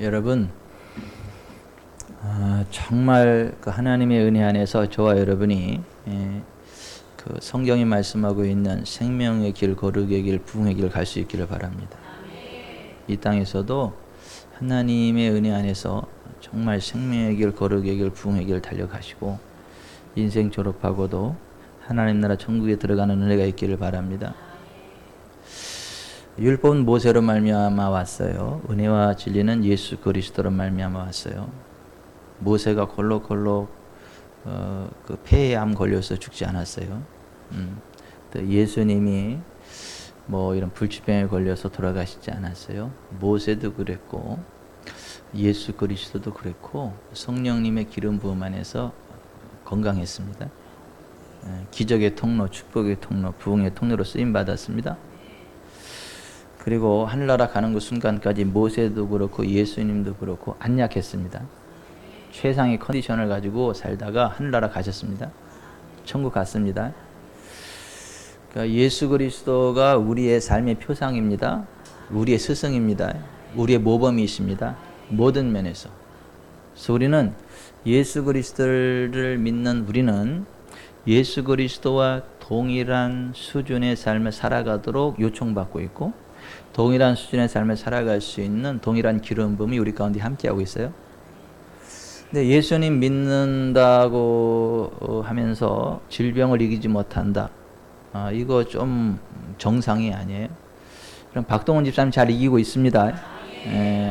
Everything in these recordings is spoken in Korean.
여러분, 정말 그 하나님의 은혜 안에서 저와 여러분이 그 성경이 말씀하고 있는 생명의 길, 거룩의 길, 부흥의 길 갈 수 있기를 바랍니다. 이 땅에서도 하나님의 은혜 안에서 정말 생명의 길, 거룩의 길, 부흥의 길 달려가시고 인생 졸업하고도 하나님 나라 천국에 들어가는 은혜가 있기를 바랍니다. 율법은 모세로 말미암아 왔어요. 은혜와 진리는 예수 그리스도로 말미암아 왔어요. 모세가 콜록콜록 그 폐에 암 걸려서 죽지 않았어요. 또 예수님이 뭐 이런 불치병에 걸려서 돌아가시지 않았어요. 모세도 그랬고 예수 그리스도도 그랬고 성령님의 기름 부음 안에서 건강했습니다. 기적의 통로, 축복의 통로, 부흥의 통로로 쓰임 받았습니다. 그리고 하늘나라 가는 그 순간까지 모세도 그렇고 예수님도 그렇고 안 약했습니다. 최상의 컨디션을 가지고 살다가 하늘나라 가셨습니다. 천국 갔습니다. 그러니까 예수 그리스도가 우리의 삶의 표상입니다. 우리의 스승입니다. 우리의 모범이십니다. 모든 면에서. 그래서 우리는 예수 그리스도를 믿는 우리는 예수 그리스도와 동일한 수준의 삶을 살아가도록 요청받고 있고 동일한 수준의 삶을 살아갈 수 있는 동일한 기름 부음이 우리 가운데 함께하고 있어요. 근데 예수님 믿는다고 하면서 질병을 이기지 못한다. 이거 좀 정상이 아니에요. 그럼 박동원 집사님 잘 이기고 있습니다.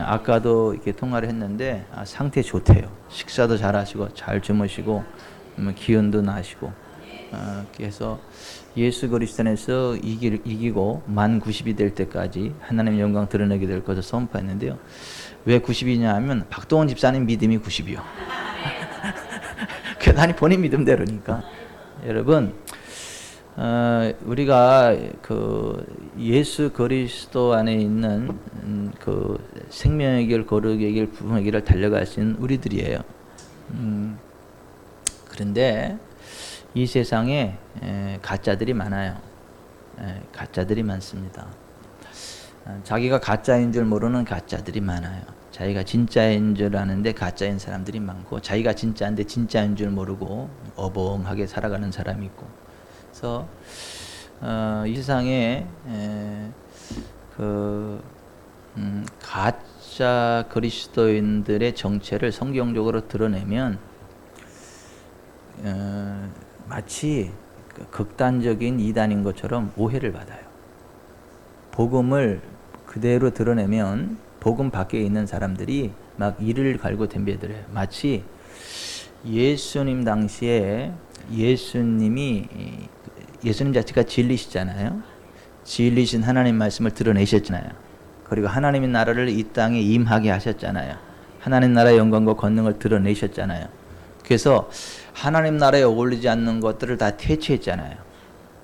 아까도 이렇게 통화를 했는데 상태 좋대요. 식사도 잘 하시고 잘 주무시고 기운도 나시고 그래서 예수 그리스도 안에서 이기고 만 90이 될 때까지 하나님의 영광 드러내게 될 것을 선포했는데요. 왜 90이냐 하면 박동원 집사님 믿음이 90이요. 아니 본인 믿음대로니까. 여러분 우리가 그 예수 그리스도 안에 있는 그 생명의 길, 거룩의 길, 부흥의 길을 달려갈 수 있는 우리들이에요. 그런데 이 세상에 가짜들이 많아요. 가짜들이 많습니다. 자기가 가짜인 줄 모르는 가짜들이 많아요. 자기가 진짜인 줄 아는데 가짜인 사람들이 많고 자기가 진짜인데 진짜인 줄 모르고 어벙하게 살아가는 사람이 있고 그래서 이 세상에 가짜 그리스도인들의 정체를 성경적으로 드러내면 마치 극단적인 이단인 것처럼 오해를 받아요. 복음을 그대로 드러내면 복음 밖에 있는 사람들이 막 이를 갈고 덤벼들어요. 마치 예수님 당시에 예수님 자체가 진리시잖아요. 진리신 하나님 말씀을 드러내셨잖아요. 그리고 하나님의 나라를 이 땅에 임하게 하셨잖아요. 하나님 나라의 영광과 권능을 드러내셨잖아요. 그래서 하나님 나라에 어울리지 않는 것들을 다 퇴치했잖아요.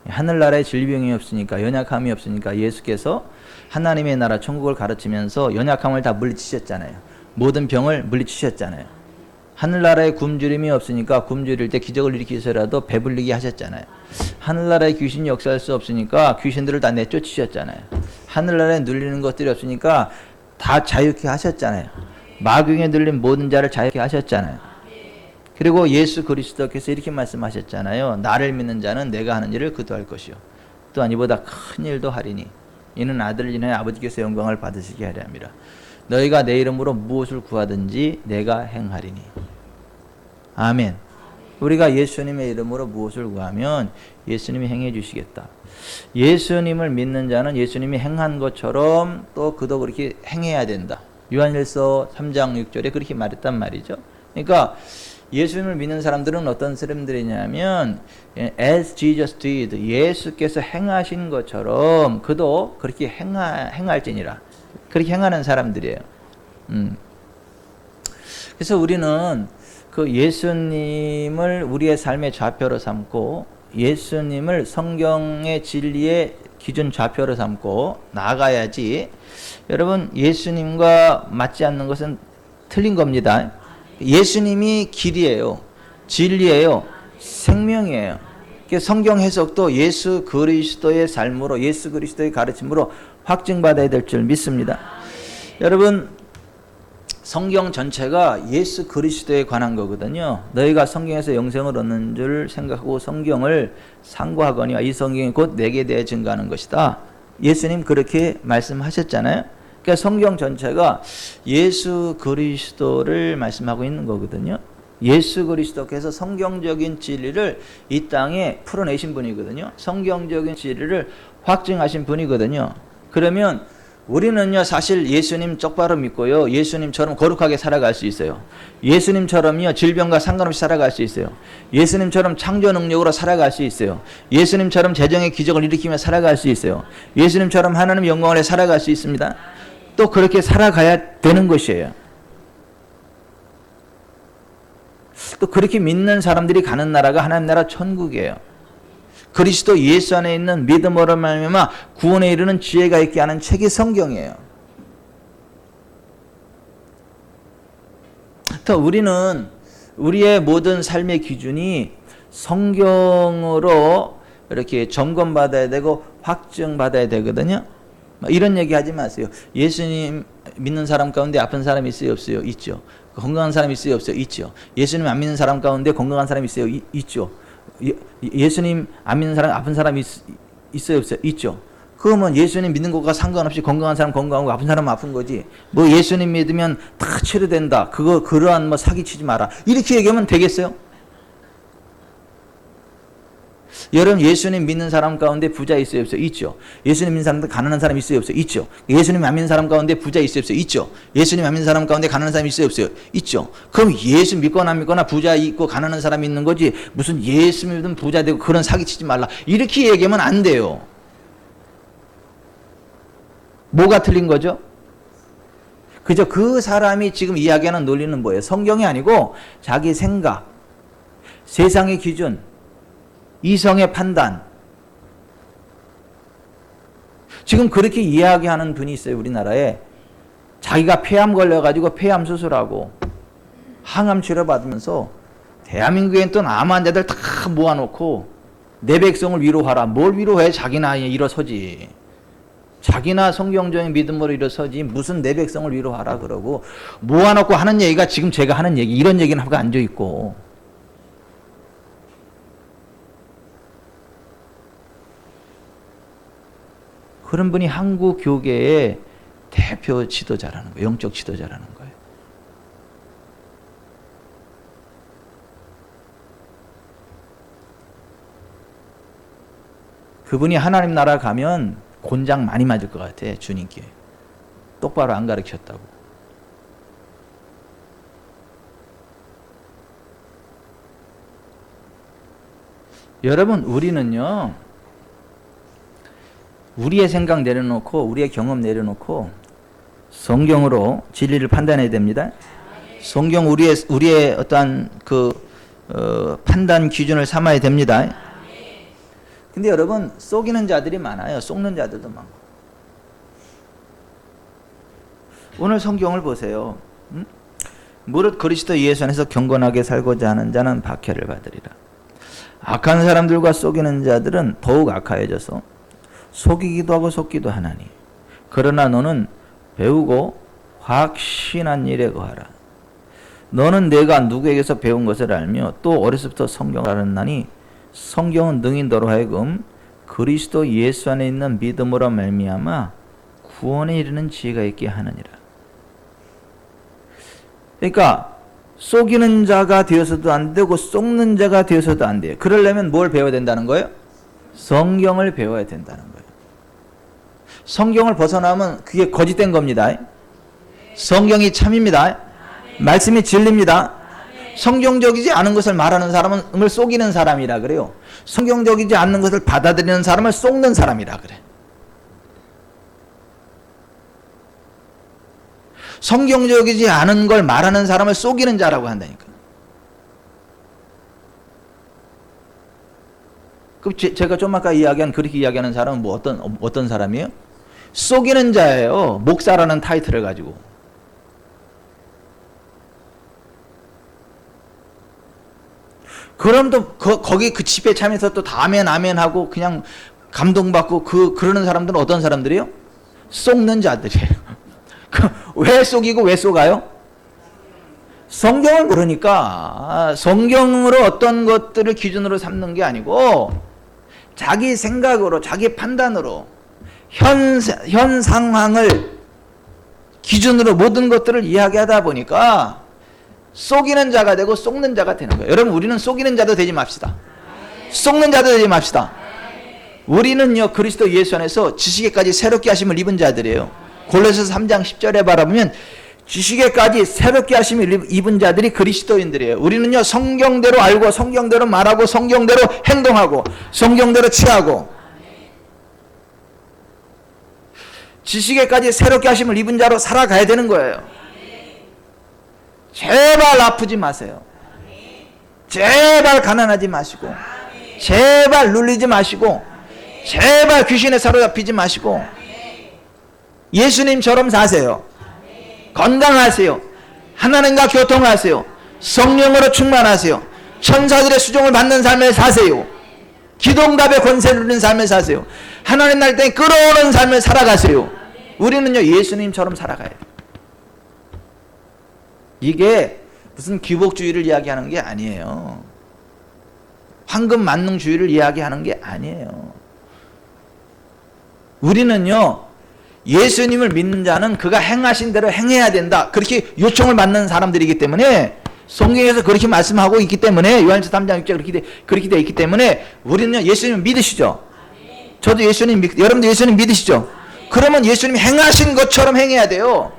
하늘나라에 질병이 없으니까 연약함이 없으니까 예수께서 하나님의 나라 천국을 가르치면서 연약함을 다 물리치셨잖아요. 모든 병을 물리치셨잖아요. 하늘나라에 굶주림이 없으니까 굶주릴 때 기적을 일으키셔라도 배불리게 하셨잖아요. 하늘나라에 귀신이 역사할 수 없으니까 귀신들을 다 내쫓으셨잖아요. 하늘나라에 눌리는 것들이 없으니까 다 자유케 하셨잖아요. 마귀에 눌린 모든 자를 자유케 하셨잖아요. 그리고 예수 그리스도께서 이렇게 말씀하셨잖아요. 나를 믿는 자는 내가 하는 일을 그도 할 것이요 또한 이보다 큰 일도 하리니 이는 아들을 인하여 아버지께서 영광을 받으시게 하려 함이라. 너희가 내 이름으로 무엇을 구하든지 내가 행하리니. 아멘. 우리가 예수님의 이름으로 무엇을 구하면 예수님이 행해 주시겠다. 예수님을 믿는 자는 예수님이 행한 것처럼 또 그도 그렇게 행해야 된다. 요한일서 3장 6절에 그렇게 말했단 말이죠. 그러니까 예수님을 믿는 사람들은 어떤 사람들이냐면 as Jesus did, 예수께서 행하신 것처럼 그도 그렇게 행할지니라. 그렇게 행하는 사람들이에요. 그래서 우리는 그 예수님을 우리의 삶의 좌표로 삼고 예수님을 성경의 진리의 기준 좌표로 삼고 나아가야지. 여러분 예수님과 맞지 않는 것은 틀린 겁니다. 예수님이 길이에요. 진리예요. 생명이에요. 성경 해석도 예수 그리스도의 삶으로 예수 그리스도의 가르침으로 확증받아야 될 줄 믿습니다. 여러분 성경 전체가 예수 그리스도에 관한 거거든요. 너희가 성경에서 영생을 얻는 줄 생각하고 성경을 상고하거니와 이 성경이 곧 내게 대해 증거하는 것이다. 예수님 그렇게 말씀하셨잖아요. 그러니까 성경 전체가 예수 그리스도를 말씀하고 있는 거거든요. 예수 그리스도께서 성경적인 진리를 이 땅에 풀어내신 분이거든요. 성경적인 진리를 확증하신 분이거든요. 그러면 우리는요, 사실 예수님 똑바로 믿고요, 예수님처럼 거룩하게 살아갈 수 있어요. 예수님처럼요, 질병과 상관없이 살아갈 수 있어요. 예수님처럼 창조 능력으로 살아갈 수 있어요. 예수님처럼 재정의 기적을 일으키며 살아갈 수 있어요. 예수님처럼 하나님 영광 아래 살아갈 수 있습니다. 또 그렇게 살아가야 되는 것이에요. 또 그렇게 믿는 사람들이 가는 나라가 하나님 나라 천국이에요. 그리스도 예수 안에 있는 믿음으로 말미암아 구원에 이르는 지혜가 있게 하는 책이 성경이에요. 또 우리는 우리의 모든 삶의 기준이 성경으로 이렇게 점검받아야 되고 확증받아야 되거든요. 이런 얘기 하지 마세요. 예수님 믿는 사람 가운데 아픈 사람이 있어요, 없어요? 있죠. 건강한 사람이 있어요, 없어요? 있죠. 예수님 안 믿는 사람 가운데 건강한 사람이 있어요, 있죠. 예수님 안 믿는 사람, 아픈 사람이 있어요, 없어요? 있죠. 그러면 예수님 믿는 것과 상관없이 건강한 사람 건강하고 아픈 사람은 아픈 거지. 뭐 예수님 믿으면 다 치료된다. 그러한 뭐 사기치지 마라. 이렇게 얘기하면 되겠어요? 여러분, 예수님 믿는 사람 가운데 부자 있어요, 없어요? 있죠. 예수님 믿는 사람들 가난한 사람 있어요, 없어요? 있죠. 예수님 안 믿는 사람 가운데 부자 있어요, 없어요? 있죠. 예수님 안 믿는 사람 가운데 가난한 사람 있어요, 없어요? 있죠. 그럼 예수 믿거나 안 믿거나 부자 있고 가난한 사람이 있는 거지, 무슨 예수 믿으면 부자 되고 그런 사기치지 말라. 이렇게 얘기하면 안 돼요. 뭐가 틀린 거죠? 그저 그 사람이 지금 이야기하는 논리는 뭐예요? 성경이 아니고 자기 생각, 세상의 기준, 이성의 판단. 지금 그렇게 이야기하는 분이 있어요, 우리나라에. 자기가 폐암 걸려가지고 폐암 수술하고 항암 치료 받으면서 대한민국에 또 암 환자들 다 모아놓고 내 백성을 위로하라. 뭘 위로해? 자기나 일어서지. 자기나 성경적인 믿음으로 일어서지 무슨 내 백성을 위로하라 그러고 모아놓고 하는 얘기가 지금 제가 하는 얘기, 이런 얘기는 하고 앉아있고. 그런 분이 한국 교계의 대표 지도자라는 거예요. 영적 지도자라는 거예요. 그분이 하나님 나라 가면 곤장 많이 맞을 것 같아, 주님께. 똑바로 안 가르쳤다고. 여러분, 우리는요, 우리의 생각 내려놓고 우리의 경험 내려놓고 성경으로 진리를 판단해야 됩니다. 성경 우리의 어떠한 판단 기준을 삼아야 됩니다. 근데 여러분, 속이는 자들이 많아요. 속는 자들도 많고. 오늘 성경을 보세요. 무릇 그리스도 예수 안에서 경건하게 살고자 하는 자는 박해를 받으리라. 악한 사람들과 속이는 자들은 더욱 악하여져서 속이기도 하고 속기도 하나니 그러나 너는 배우고 확신한 일에 거하라. 너는 내가 누구에게서 배운 것을 알며 또 어려서부터 성경을 알았나니 성경은 능히 너로 하여금 그리스도 예수 안에 있는 믿음으로 말미암아 구원에 이르는 지혜가 있게 하느니라. 그러니까 속이는 자가 되어서도 안 되고 속는 자가 되어서도 안 돼요. 그러려면 뭘 배워야 된다는 거예요? 성경을 배워야 된다는 거예요. 성경을 벗어나면 그게 거짓된 겁니다. 성경이 참입니다. 말씀이 진리입니다. 성경적이지 않은 것을 말하는 사람을 속이는 사람이라 그래요. 성경적이지 않는 것을 받아들이는 사람을 속는 사람이라 그래. 성경적이지 않은 걸 말하는 사람을 속이는 자라고 한다니까. 그 제가 좀 아까 이야기한 그렇게 이야기하는 사람은 뭐 어떤 사람이에요? 속이는 자예요. 목사라는 타이틀을 가지고. 그럼 또 거기 그 집회 참여해서 또 다 아멘 하고 그냥 감동받고 그러는 사람들은 어떤 사람들이에요? 속는 자들이에요. 왜 속이고 왜 속아요? 성경을 모르니까 성경으로 어떤 것들을 기준으로 삼는 게 아니고 자기 생각으로 자기 판단으로 현 상황을 기준으로 모든 것들을 이야기하다 보니까 속이는 자가 되고 속는 자가 되는 거예요. 여러분, 우리는 속이는 자도 되지 맙시다. 속는 자도 되지 맙시다. 우리는요, 그리스도 예수 안에서 지식에까지 새롭게 하심을 입은 자들이에요. 골로새서 3장 10절에 바라보면 지식에까지 새롭게 하심을 입은 자들이 그리스도인들이에요. 우리는요, 성경대로 알고 성경대로 말하고 성경대로 행동하고 성경대로 취하고 지식에까지 새롭게 하심을 입은 자로 살아가야 되는 거예요. 제발 아프지 마세요. 제발 가난하지 마시고 제발 눌리지 마시고 제발 귀신에 사로잡히지 마시고 예수님처럼 사세요. 건강하세요. 하나님과 교통하세요. 성령으로 충만하세요. 천사들의 수종을 받는 삶을 사세요. 기도응답의 권세를 누리는 삶을 사세요. 하나님 날 때 끌어오는 삶을 살아가세요. 우리는요, 예수님처럼 살아가야 돼요. 이게 무슨 귀복주의를 이야기하는 게 아니에요. 황금만능주의를 이야기하는 게 아니에요. 우리는요, 예수님을 믿는 자는 그가 행하신 대로 행해야 된다, 그렇게 요청을 받는 사람들이기 때문에, 성경에서 그렇게 말씀하고 있기 때문에, 요한일서 3장 6절 그렇게 되어 있기 때문에 우리는요, 예수님을 믿으시죠? 저도 예수님 여러분도 예수님 믿으시죠? 그러면 예수님 행하신 것처럼 행해야 돼요.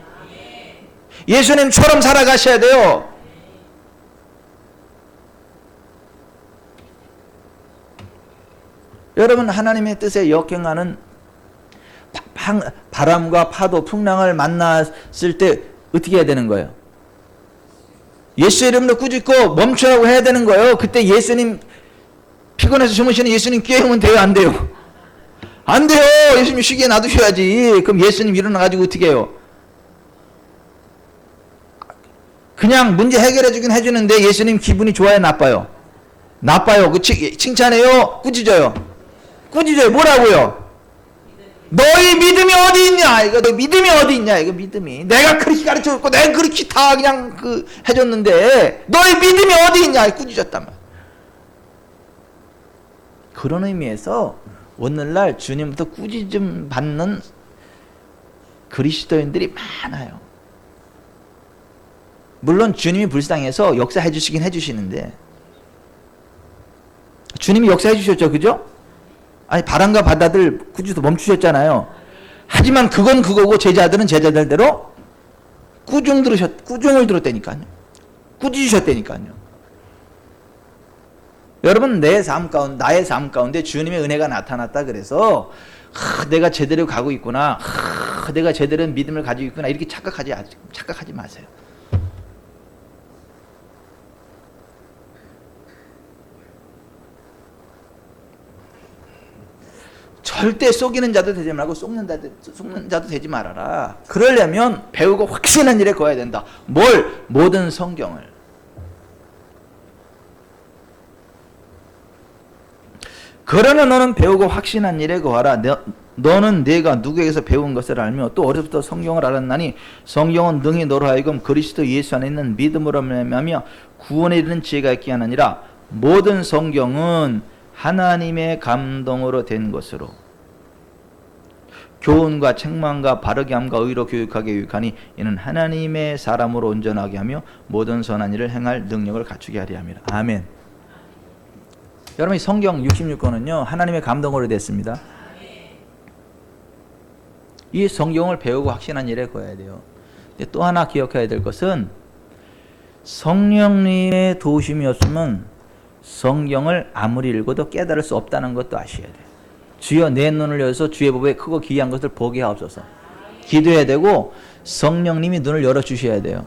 예수님처럼 살아가셔야 돼요. 여러분, 하나님의 뜻에 역행하는 바람과 파도, 풍랑을 만났을 때 어떻게 해야 되는 거예요? 예수 이름으로 꾸짖고 멈추라고 해야 되는 거예요. 그때 예수님, 피곤해서 주무시는 예수님 깨우면 돼요, 안 돼요? 안 돼요. 예수님 쉬게 놔두셔야지. 그럼 예수님 일어나가지고 어떻게 해요? 그냥 문제 해결해 주긴 해주는데 예수님 기분이 좋아요, 나빠요? 나빠요. 칭찬해요? 꾸짖어요? 꾸짖어요. 뭐라고요? 너희 믿음이 어디 있냐? 이거 너 믿음이 어디 있냐? 이거 믿음이. 내가 그렇게 가르쳐줬고 내가 그렇게 다 그냥 해줬는데 너희 믿음이 어디 있냐? 꾸짖었단 말이야. 그런 의미에서 오늘날 주님부터 꾸짖음 받는 그리스도인들이 많아요. 물론 주님이 불쌍해서 역사해 주시긴 해주시는데, 주님이 역사해 주셨죠, 그죠? 아니, 바람과 바다들 꾸짖어 멈추셨잖아요. 하지만 그건 그거고 제자들은 제자들대로 꾸중을 들었다니까요. 꾸짖으셨다니까요. 여러분, 나의 삶 가운데 주님의 은혜가 나타났다 그래서 내가 제대로 가고 있구나, 내가 제대로 믿음을 가지고 있구나, 이렇게 착각하지 마세요. 절대 속이는 자도 되지 말고 속는 자도 되지 말아라. 그러려면 배우고 확신한 일에 거해야 된다. 뭘? 모든 성경을. 그러나 너는 배우고 확신한 일에 거하라. 너는 내가 누구에게서 배운 것을 알며 또 어려서부터 성경을 알았나니 성경은 능히 너로 하여금 그리스도 예수 안에 있는 믿음으로 말미암아 구원에 이르는 지혜가 있게 하느니라. 모든 성경은 하나님의 감동으로 된 것으로 교훈과 책망과 바르게 함과 의로 교육하게 유익하니 이는 하나님의 사람으로 온전하게 하며 모든 선한 일을 행할 능력을 갖추게 하리 함이라. 아멘. 여러분, 이 성경 66권은요 하나님의 감동으로 됐습니다. 이 성경을 배우고 확신한 일에 거해야 돼요. 또 하나 기억해야 될 것은 성령님의 도우심이었으면 성경을 아무리 읽어도 깨달을 수 없다는 것도 아셔야 돼요. 주여 내 눈을 열어서 주의 법에 크고 기이한 것을 보게 하옵소서. 기도해야 되고 성령님이 눈을 열어주셔야 돼요.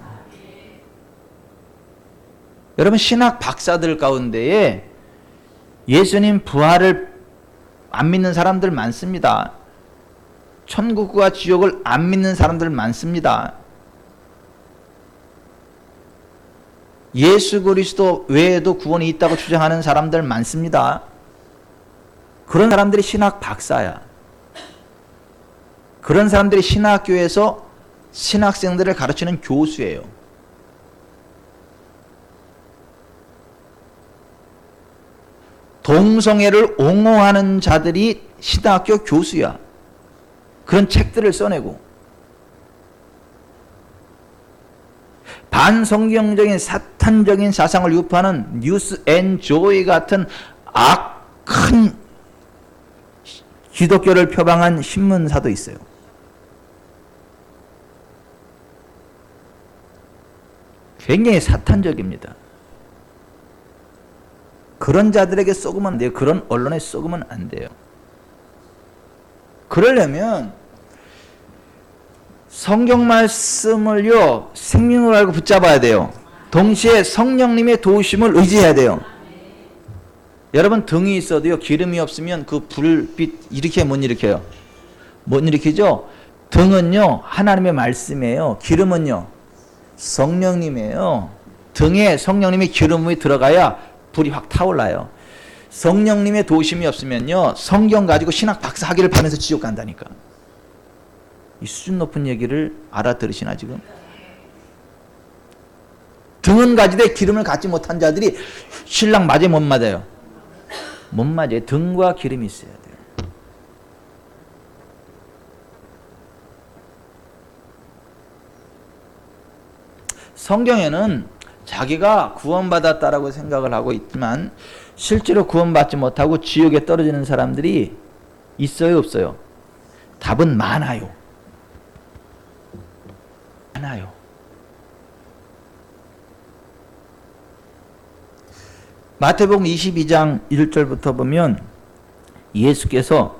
여러분, 신학 박사들 가운데에 예수님 부활을 안 믿는 사람들 많습니다. 천국과 지옥을 안 믿는 사람들 많습니다. 예수 그리스도 외에도 구원이 있다고 주장하는 사람들 많습니다. 그런 사람들이 신학 박사야. 그런 사람들이 신학교에서 신학생들을 가르치는 교수예요. 동성애를 옹호하는 자들이 신학교 교수야. 그런 책들을 써내고 반성경적인 사탄적인 사상을 유포하는 뉴스 앤 조이 같은 악한 기독교를 표방한 신문사도 있어요. 굉장히 사탄적입니다. 그런 자들에게 쏘으면 안 돼요. 그런 언론에 쏘으면 안 돼요. 그러려면 성경 말씀을요, 생명으로 알고 붙잡아야 돼요. 동시에 성령님의 도우심을 의지해야 돼요. 여러분, 등이 있어도요, 기름이 없으면 그 불빛 이렇게 못 일으켜요. 못 일으키죠? 등은요, 하나님의 말씀이에요. 기름은요, 성령님이에요. 등에 성령님의 기름이 들어가야 불이 확 타올라요. 성령님의 도우심이 없으면요, 성경 가지고 신학 박사 학위를 받으면서 지옥 간다니까. 이 수준 높은 얘기를 알아들으시나 지금? 등은 가지되 기름을 갖지 못한 자들이 신랑 맞아요, 못 맞아요? 못 맞아요. 등과 기름이 있어야 돼요. 성경에는 자기가 구원받았다라고 생각을 하고 있지만 실제로 구원받지 못하고 지옥에 떨어지는 사람들이 있어요, 없어요? 답은 많아요. 많아요. 마태복음 22장 1절부터 보면 예수께서,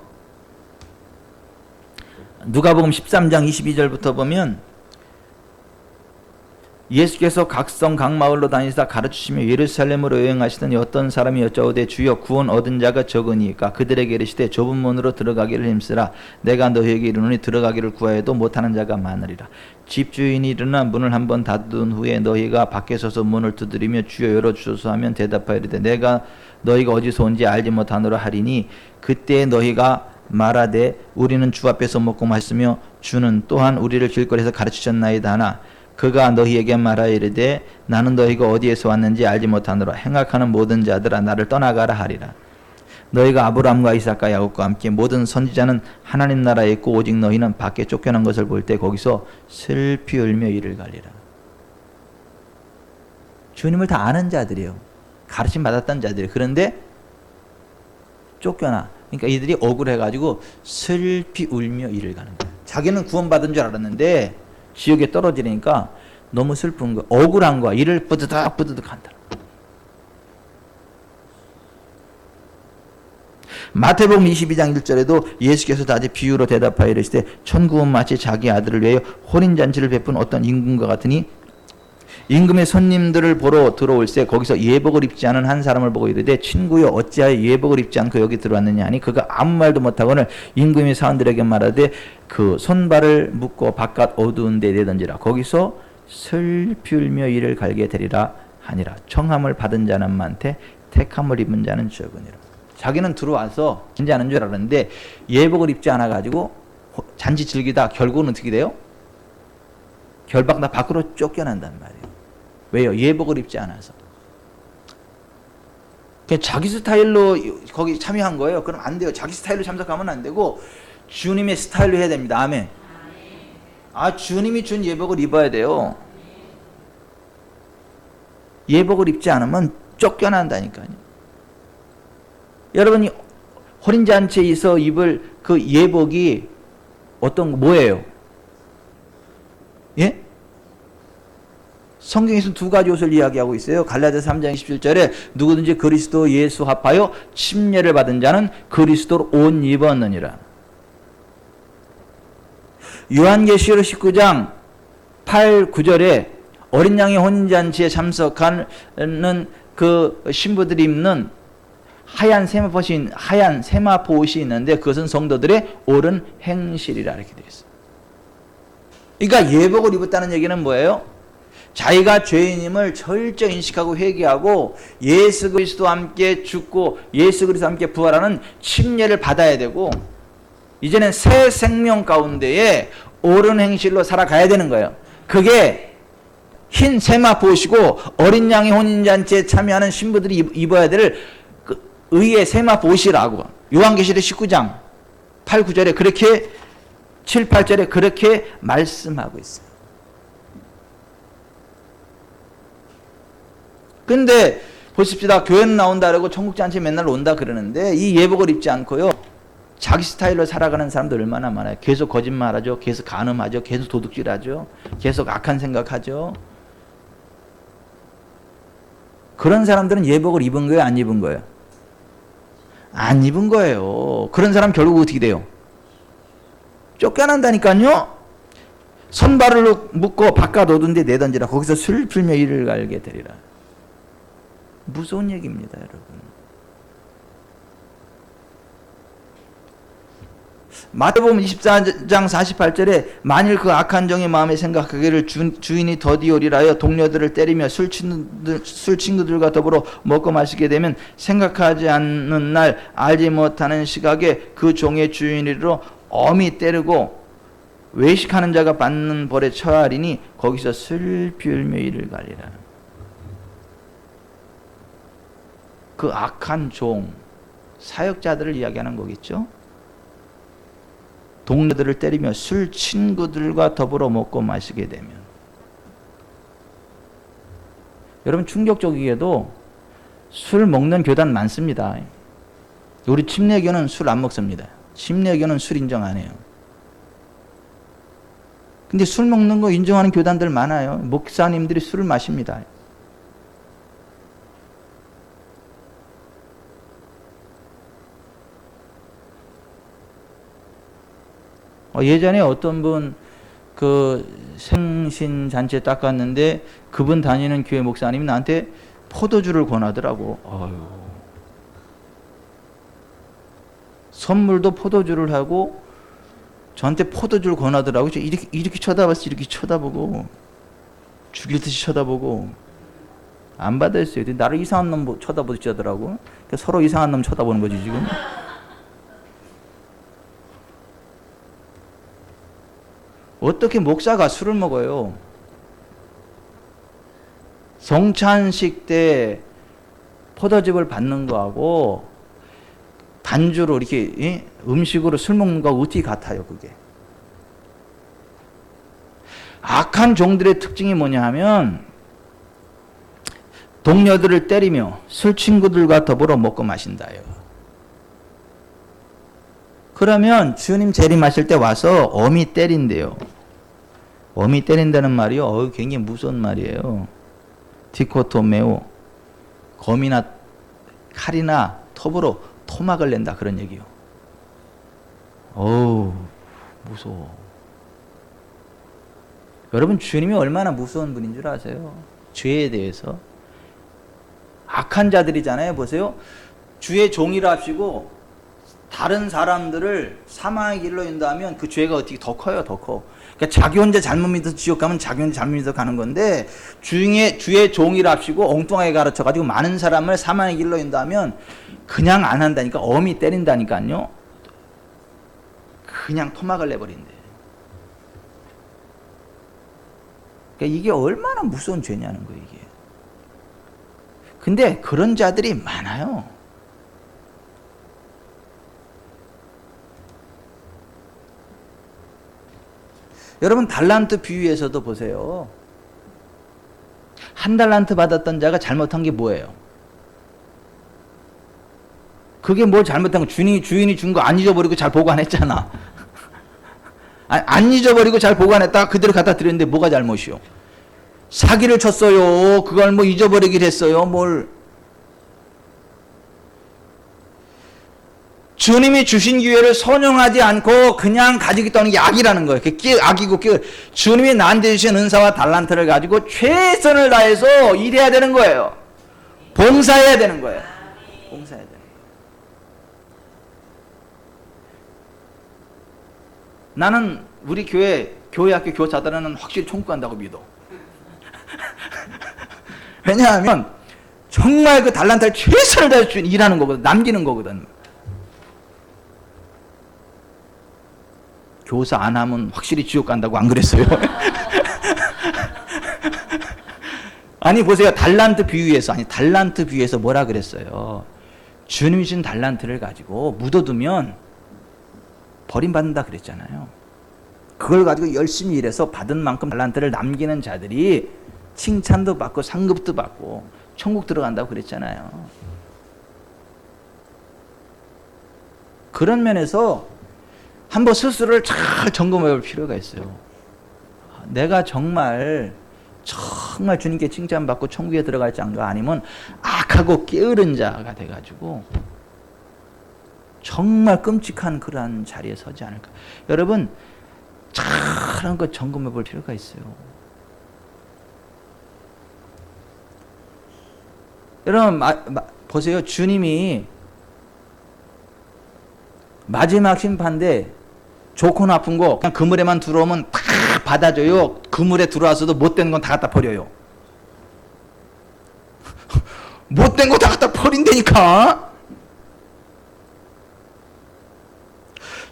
누가복음 13장 22절부터 보면 예수께서 각성 각마을로 다니시다 가르치시며 예루살렘으로 여행하시더니 어떤 사람이 여짜오되 주여 구원 얻은 자가 적으니까 그들에게 이르시되 좁은 문으로 들어가기를 힘쓰라. 내가 너희에게 이르노니 들어가기를 구하여도 못하는 자가 많으리라. 집주인이 일어나 문을 한번 닫은 후에 너희가 밖에 서서 문을 두드리며 주여 열어주소서 하면 대답하이르되 내가 너희가 어디서 온지 알지 못하노라 하리니 그때 너희가 말하되 우리는 주 앞에서 먹고 마시며 주는 또한 우리를 길거리에서 가르치셨나이다 하나 그가 너희에게 말하이르되 나는 너희가 어디에서 왔는지 알지 못하노라. 행악하는 모든 자들아 나를 떠나가라 하리라. 너희가 아브라함과 이삭과 야곱과 함께 모든 선지자는 하나님 나라에 있고 오직 너희는 밖에 쫓겨난 것을 볼 때 거기서 슬피 울며 이를 갈리라. 주님을 다 아는 자들이에요. 가르침 받았던 자들이에요. 그런데 쫓겨나. 그러니까 이들이 억울해가지고 슬피 울며 이를 가는 거예요. 자기는 구원받은 줄 알았는데 지옥에 떨어지니까 너무 슬픈 거, 억울한 거야. 이를 뿌드득 뿌드득 한다. 마태복음 22장 1절에도 예수께서 다시 비유로 대답하여 이르시되 천국은 마치 자기 아들을 위하여 혼인잔치를 베푼 어떤 임금과 같으니 임금의 손님들을 보러 들어올세 거기서 예복을 입지 않은 한 사람을 보고 이르되 친구여 어찌하여 예복을 입지 않고 여기 들어왔느냐 하니 그가 아무 말도 못하고는 임금의 사원들에게 말하되 그 손발을 묶고 바깥 어두운 데 내던지라. 거기서 슬피 울며 이를 갈게 되리라 하니라. 청함을 받은 자는 많되 택함을 입은 자는 적으니라. 자기는 들어와서 진지하는 줄 알았는데 예복을 입지 않아가지고 잔치 즐기다 결국은 어떻게 돼요? 결박 다 밖으로 쫓겨난단 말이에요. 왜요? 예복을 입지 않아서. 자기 스타일로 거기 참여한 거예요. 그럼 안 돼요. 자기 스타일로 참석하면 안 되고 주님의 스타일로 해야 됩니다. 아멘. 아, 주님이 준 예복을 입어야 돼요. 예복을 입지 않으면 쫓겨난다니까요. 여러분이 혼인잔치에서 입을 그 예복이 어떤 뭐예요? 예? 성경에서 두 가지 옷을 이야기하고 있어요. 갈라디아서 3장 27절에 누구든지 그리스도 예수 합하여 침례를 받은 자는 그리스도로 옷 입었느니라. 요한계시록 19장 8, 9절에 어린 양의 혼인잔치에 참석하는 그 신부들이 입는 하얀 세마포 옷이 있는데 그것은 성도들의 옳은 행실이라 이렇게 되어 있어요. 그러니까 예복을 입었다는 얘기는 뭐예요? 자기가 죄인임을 철저히 인식하고 회개하고 예수 그리스도와 함께 죽고 예수 그리스도와 함께 부활하는 침례를 받아야 되고 이제는 새 생명 가운데에 옳은 행실로 살아가야 되는 거예요. 그게 흰 세마포 옷이고 어린 양의 혼인잔치에 참여하는 신부들이 입어야 될 의에 세마 보시라고 요한계시록 19장 8, 9절에 그렇게 7, 8절에 그렇게 말씀하고 있어요. 근데 보십시다. 교회는 나온다 그러고 청국잔치 맨날 온다 그러는데 이 예복을 입지 않고요. 자기 스타일로 살아가는 사람들 얼마나 많아요. 계속 거짓말하죠. 계속 간음하죠. 계속 도둑질하죠. 계속 악한 생각하죠. 그런 사람들은 예복을 입은 거예요? 안 입은 거예요? 안 입은 거예요. 그런 사람 결국 어떻게 돼요? 쫓겨난다니까요. 손발을 묶고 바깥 오둔데 내던지라. 거기서 술 풀며 이를 갈게 되리라. 무서운 얘기입니다, 여러분. 마태복음 24장 48절에 만일 그 악한 종의 마음에 생각하기를 주인이 더디오리라 하여 동료들을 때리며 술 친구들과 더불어 먹고 마시게 되면 생각하지 않는 날 알지 못하는 시각에 그 종의 주인으로 엄히 때리고 외식하는 자가 받는 벌에 처하리니 거기서 슬피 울며 이를 가리라. 그 악한 종, 사역자들을 이야기하는 거겠죠? 동료들을 때리며 술 친구들과 더불어 먹고 마시게 되면. 여러분 충격적이게도 술 먹는 교단 많습니다. 우리 침례교는 술 안 먹습니다. 침례교는 술 인정 안 해요. 근데 술 먹는 거 인정하는 교단들 많아요. 목사님들이 술을 마십니다. 예전에 어떤 분 그 생신 잔치에 딱 갔는데 그분 다니는 교회 목사님이 나한테 포도주를 권하더라고. 선물도 포도주를 하고 저한테 포도주를 권하더라고. 이렇게 쳐다봤어. 이렇게 쳐다보고 죽일 듯이 쳐다보고 안 받았어요. 나를 이상한 놈 쳐다보듯이 하더라고. 그러니까 서로 이상한 놈 쳐다보는 거지 지금. 어떻게 목사가 술을 먹어요? 성찬식 때 포도즙을 받는 거하고 단주로 이렇게 음식으로 술 먹는 거하고 어떻게 같아요, 그게? 악한 종들의 특징이 뭐냐 하면 동료들을 때리며 술 친구들과 더불어 먹고 마신다요. 그러면 주님 재림하실 때 와서 어미 때린대요. 어미 때린다는 말이요. 굉장히 무서운 말이에요. 디코토메오. 검이나 칼이나 톱으로 토막을 낸다 그런 얘기요. 무서워. 여러분 주님이 얼마나 무서운 분인 줄 아세요? 죄에 대해서. 악한 자들이잖아요. 보세요. 주의 종이라 합시고 다른 사람들을 사망의 길로 인도하면 그 죄가 어떻게 더 커요, 더 커. 그러니까 자기 혼자 잘못 믿어서 지옥 가면 자기 혼자 잘못 믿어서 가는 건데 주의 종이라 합시고 엉뚱하게 가르쳐가지고 많은 사람을 사망의 길로 인도하면 그냥 안 한다니까. 엄히 때린다니까요. 그냥 토막을 내버린대. 그러니까 이게 얼마나 무서운 죄냐는 거예요, 이게. 근데 그런 자들이 많아요. 여러분 달란트 비유에서도 보세요. 한 달란트 받았던 자가 잘못한 게 뭐예요? 그게 뭘 잘못한 거? 주인이 준 거 안 잊어버리고 잘 보관했잖아. 안 잊어버리고 잘 보관했다가 그대로 갖다 드렸는데 뭐가 잘못이요? 사기를 쳤어요. 그걸 뭐 잊어버리기를 했어요. 주님이 주신 기회를 선용하지 않고 그냥 가지고 있다는 게 악이라는 거예요. 그게 악이고 주님이 나한테 주신 은사와 달란트를 가지고 최선을 다해서 일해야 되는 거예요. 봉사해야 되는 거예요. 봉사해야 되는 거예요. 나는 우리 교회학교 교사들은 확실히 천국 간다고 믿어. 왜냐하면 정말 그 달란트를 최선을 다해서 일하는 거거든. 남기는 거거든. 교사 안 하면 확실히 지옥 간다고 안 그랬어요? 아니 보세요. 달란트 비유에서 뭐라 그랬어요? 주님이 준 달란트를 가지고 묻어두면 버림받는다 그랬잖아요. 그걸 가지고 열심히 일해서 받은 만큼 달란트를 남기는 자들이 칭찬도 받고 상급도 받고 천국 들어간다고 그랬잖아요. 그런 면에서 한번 스스로를 잘 점검해 볼 필요가 있어요. 내가 정말 주님께 칭찬받고 천국에 들어갈 자인가, 아니면 악하고 게으른 자가 돼가지고 정말 끔찍한 그러한 자리에 서지 않을까. 여러분 잘 한번 점검해 볼 필요가 있어요. 여러분 보세요. 주님이 마지막 심판대 좋고 나쁜 거 그냥 그물에만 들어오면 다 받아줘요? 그물에 들어와서도 못된 건 다 갖다 버려요? 못된 거 다 갖다 버린다니까.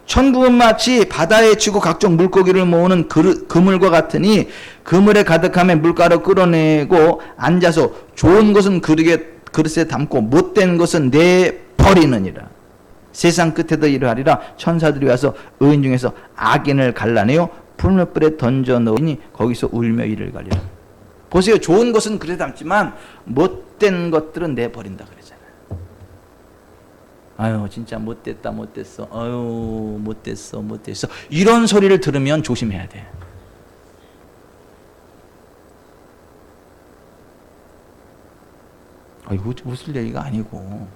천국은 마치 바다에 치고 각종 물고기를 모으는 그물과 같으니 그물에 가득하면 물가로 끌어내고 앉아서 좋은 것은 그릇에 담고 못된 것은 내버리느니라. 세상 끝에도 이러하리라. 천사들이 와서 의인 중에서 악인을 갈라내어 불못불에 던져 넣으니 거기서 울며 이를 갈리라. 보세요. 좋은 것은 그릇에 담지만 못된 것들은 내버린다 그러잖아요. 아유 진짜 못됐다 못됐어, 아유 못됐어 이런 소리를 들으면 조심해야 돼. 이거 웃을 얘기가 아니고,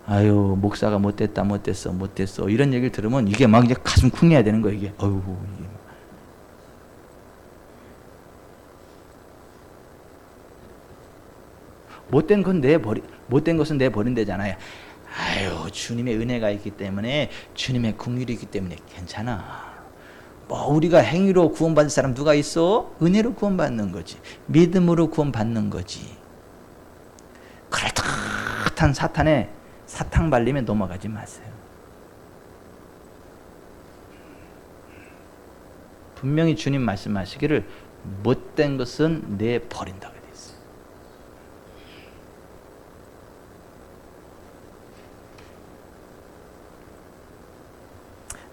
아유 목사가 못됐다 못됐어 이런 얘기를 들으면 이게 막 이제 가슴 쿵 내야 되는 거예요. 이게 아유 이게 못된 것은 내버린대잖아요. 아유 주님의 은혜가 있기 때문에, 주님의 긍휼이 있기 때문에 괜찮아. 뭐 우리가 행위로 구원받을 사람 누가 있어? 은혜로 구원받는 거지, 믿음으로 구원받는 거지. 그럴듯한 사탄에 사탕 발림에 넘어가지 마세요. 분명히 주님 말씀하시기를 못된 것은 내버린다고 되어 있어요.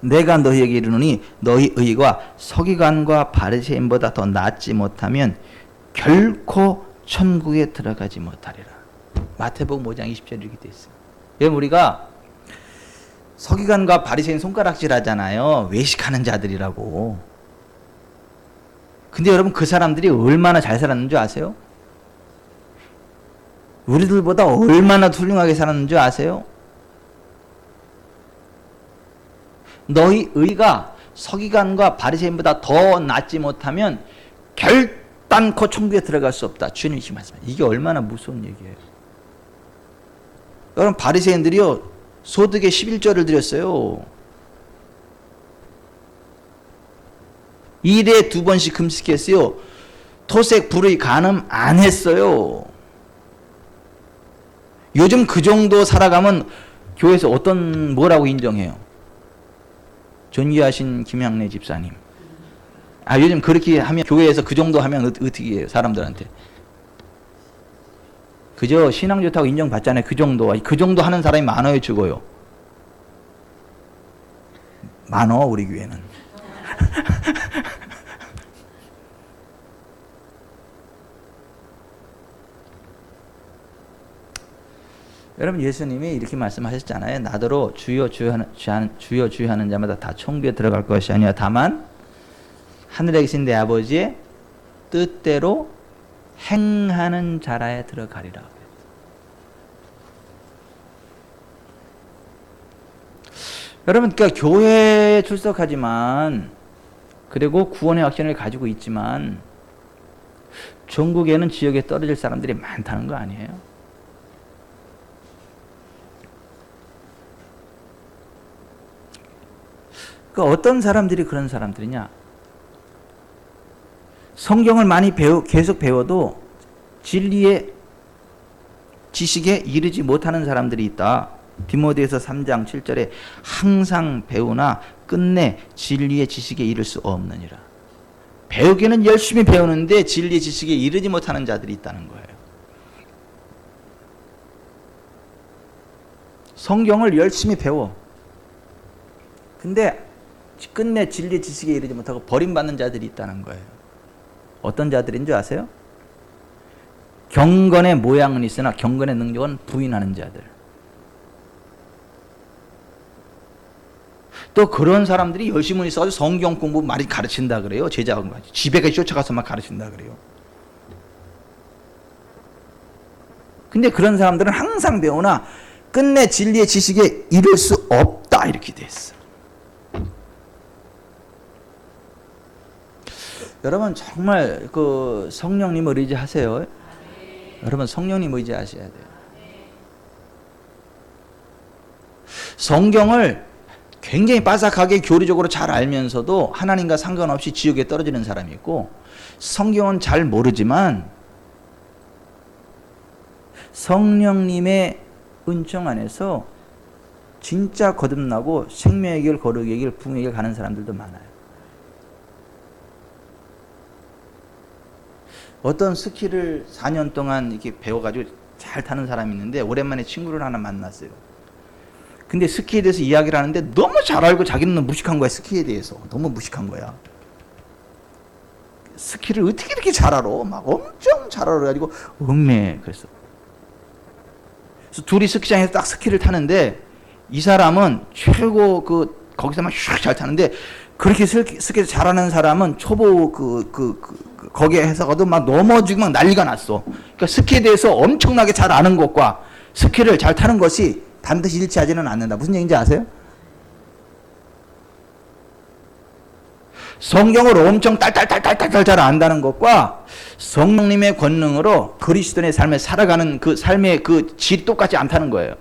내가 너희에게 이르노니 너희 의가 서기관과 바리새인보다 더 낫지 못하면 결코 천국에 들어가지 못하리라. 마태복음 5장 20절 이렇게 되어 있어요. 여러분 우리가 서기관과 바리새인 손가락질 하잖아요. 외식하는 자들이라고. 근데 여러분 그 사람들이 얼마나 잘 살았는 줄 아세요? 우리들보다 얼마나 훌륭하게 살았는 줄 아세요? 너희 의가 서기관과 바리새인보다 더 낫지 못하면 결단코 천국에 들어갈 수 없다. 주님이 말씀하십니다. 이게 얼마나 무서운 얘기예요. 여러분 바리새인들이요 소득의 11조를 드렸어요. 일에 2번씩 금식했어요. 토색 불의 간음 안 했어요. 요즘 그 정도 살아가면 교회에서 뭐라고 인정해요? 존귀하신 김양래 집사님. 요즘 그렇게 하면, 교회에서 그 정도 하면 어떻게 해요 사람들한테? 그저 신앙 좋다고 인정받잖아요. 그 정도 하는 사람이 많아요, 죽어요? 많어 우리 교회는. 여러분 예수님이 이렇게 말씀하셨잖아요. 나더러 주여 주여 하는 자마다 다 천국에 들어갈 것이 아니라 다만 하늘에 계신 내 아버지의 뜻대로 행하는 자라에 들어가리라. 여러분 그러니까 교회에 출석하지만, 그리고 구원의 확신을 가지고 있지만 전국에는 지역에 떨어질 사람들이 많다는 거 아니에요? 그러니까 어떤 사람들이 그런 사람들이냐? 성경을 많이 계속 배워도 진리의 지식에 이르지 못하는 사람들이 있다. 디모데후서 3장 7절에 항상 배우나 끝내 진리의 지식에 이를 수 없느니라. 배우기는 열심히 배우는데 진리의 지식에 이르지 못하는 자들이 있다는 거예요. 성경을 열심히 배워. 근데 끝내 진리 지식에 이르지 못하고 버림받는 자들이 있다는 거예요. 어떤 자들인 줄 아세요? 경건의 모양은 있으나 경건의 능력은 부인하는 자들. 또 그런 사람들이 열심히 있어서 성경 공부 많이 가르친다 그래요. 제자가 집에까지 쫓아가서 막 가르친다 그래요. 근데 그런 사람들은 항상 배우나 끝내 진리의 지식에 이를 수 없다 이렇게 돼 있어. 여러분 정말 그 성령님을 의지하세요. 여러분 성령님 의지하셔야 돼요. 성경을 굉장히 빠삭하게 교리적으로 잘 알면서도 하나님과 상관없이 지옥에 떨어지는 사람이 있고, 성경은 잘 모르지만 성령님의 은총 안에서 진짜 거듭나고 생명의 길, 거룩의 길, 부흥의 길 가는 사람들도 많아요. 어떤 스키를 4년 동안 이렇게 배워가지고 잘 타는 사람이 있는데 오랜만에 친구를 하나 만났어요. 근데 스키에 대해서 이야기를 하는데 너무 잘 알고 자기는 무식한 거야. 스키에 대해서 너무 무식한 거야. 스키를 어떻게 이렇게 잘 알아? 막 엄청 잘 알아가지고 얽매해. 그래서 둘이 스키장에서 딱 스키를 타는데 이 사람은 최고 거기서만 슉 잘 타는데, 그렇게 스키 잘하는 사람은 초보 거기에 해서가도 막 넘어지고 막 난리가 났어. 그러니까 스키에 대해서 엄청나게 잘 아는 것과 스키를 잘 타는 것이 반드시 일치하지는 않는다. 무슨 얘기인지 아세요? 성경을 엄청 딸딸딸딸딸 잘 안다는 것과 성령님의 권능으로 그리스도인의 삶에 살아가는 그 삶의 그 질이 똑같지 않다는 거예요.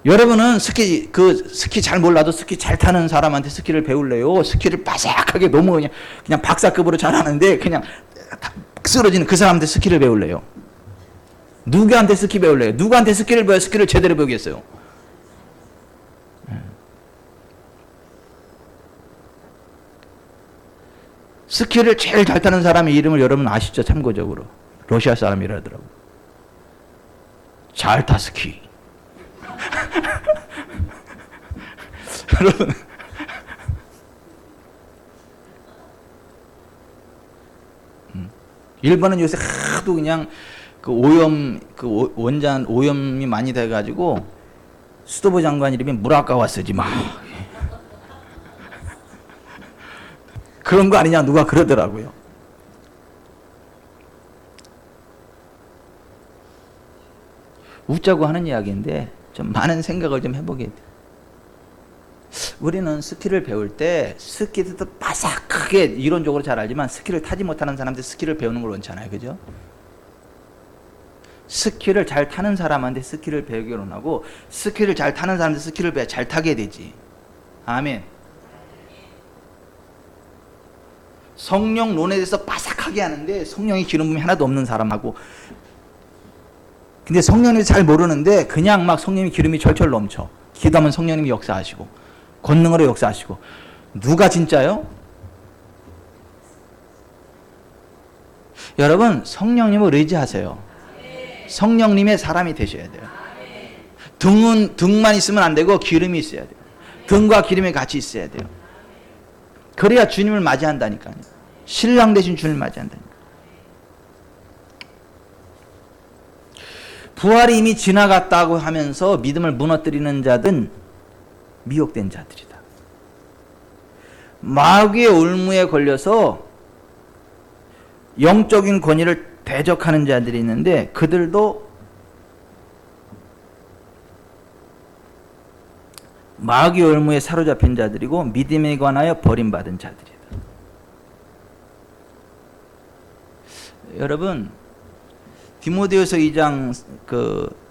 여러분은 스키 잘 몰라도 스키 잘 타는 사람한테 스키를 배울래요? 스키를 바삭하게 너무 그냥 박사급으로 잘하는데 그냥 쓰러지는 그 사람한테 스키를 배울래요? 누구한테 스키 배울래요? 누구한테 스키를 배워 스키를 제대로 배우겠어요? 스키를 제일 잘 타는 사람의 이름을 여러분 아시죠? 참고적으로 러시아 사람이라더라고. 잘 타 스키. 여러분, 일본은 요새 하도 그냥 원전 오염이 많이 돼가지고 수도부 장관 이름이 무라카와 쓰지 마. 그런 거 아니냐 누가 그러더라고요. 웃자고 하는 이야기인데 좀 많은 생각을 좀 해보게 돼요. 우리는 스키를 배울 때 스키도 바삭하게 이론적으로 잘 알지만 스키를 타지 못하는 사람한테 스키를 배우는 걸 원치 않아요. 그죠? 스키를 잘 타는 사람한테 스키를 배우기를 원하고, 스키를 잘 타는 사람한테 스키를 잘 타게 되지. 아멘. 성령론에 대해서 바삭하게 하는데 성령의 기름 부음이 하나도 없는 사람하고, 근데 성령을 잘 모르는데 그냥 막 성령의 기름이 철철 넘쳐. 기도하면 성령님이 역사하시고 권능으로 역사하시고. 누가 진짜요? 여러분 성령님을 의지하세요. 성령님의 사람이 되셔야 돼요. 등만 있으면 안 되고 기름이 있어야 돼요. 등과 기름이 같이 있어야 돼요. 그래야 주님을 맞이한다니까요. 신랑 되신 주님을 맞이한다니까요. 부활이 이미 지나갔다고 하면서 믿음을 무너뜨리는 자들은 미혹된 자들이다. 마귀의 올무에 걸려서 영적인 권위를 대적하는 자들이 있는데 그들도 마귀의 올무에 사로잡힌 자들이고 믿음에 관하여 버림받은 자들이다. 여러분 디모데후서 2장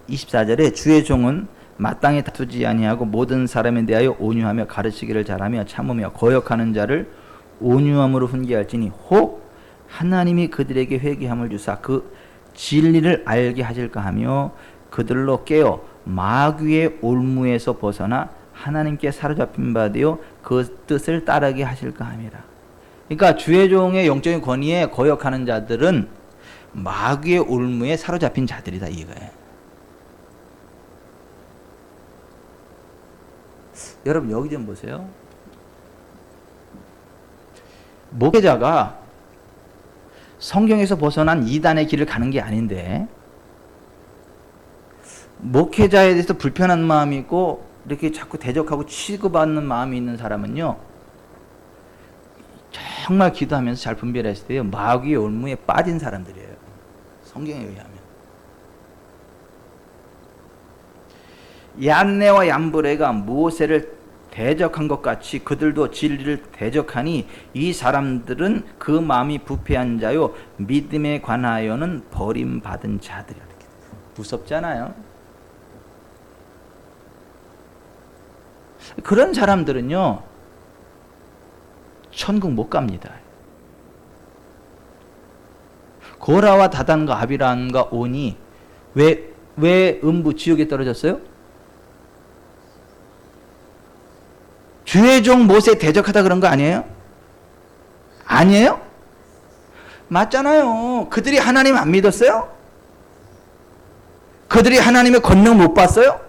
24절에 주의 종은 마땅히 다투지 아니하고 모든 사람에 대하여 온유하며 가르치기를 잘하며 참으며 거역하는 자를 온유함으로 훈계할지니 혹 하나님이 그들에게 회개함을 주사 그 진리를 알게 하실까 하며 그들로 깨어 마귀의 올무에서 벗어나 하나님께 사로잡힌 바 되어 그 뜻을 따르게 하실까 함이라. 그러니까 주의종의 영적인 권위에 거역하는 자들은 마귀의 올무에 사로잡힌 자들이다 이거예요. 여러분 여기 좀 보세요. 목회자가 성경에서 벗어난 이단의 길을 가는 게 아닌데 목회자에 대해서 불편한 마음이 있고 이렇게 자꾸 대적하고 취급받는 마음이 있는 사람은요 정말 기도하면서 잘 분별했을 때요 마귀의 올무에 빠진 사람들이에요. 성경에 의하면 얀네와 얀브레가 모세를 대적한 것 같이 그들도 진리를 대적하니 이 사람들은 그 마음이 부패한 자요 믿음에 관하여는 버림받은 자들이라. 무섭잖아요. 그런 사람들은요 천국 못 갑니다. 고라와 다단과 아비람과 온이 왜 음부 지옥에 떨어졌어요? 주의 종 모세 대적하다 그런 거 아니에요? 아니에요? 맞잖아요. 그들이 하나님 안 믿었어요? 그들이 하나님의 권능 못 봤어요?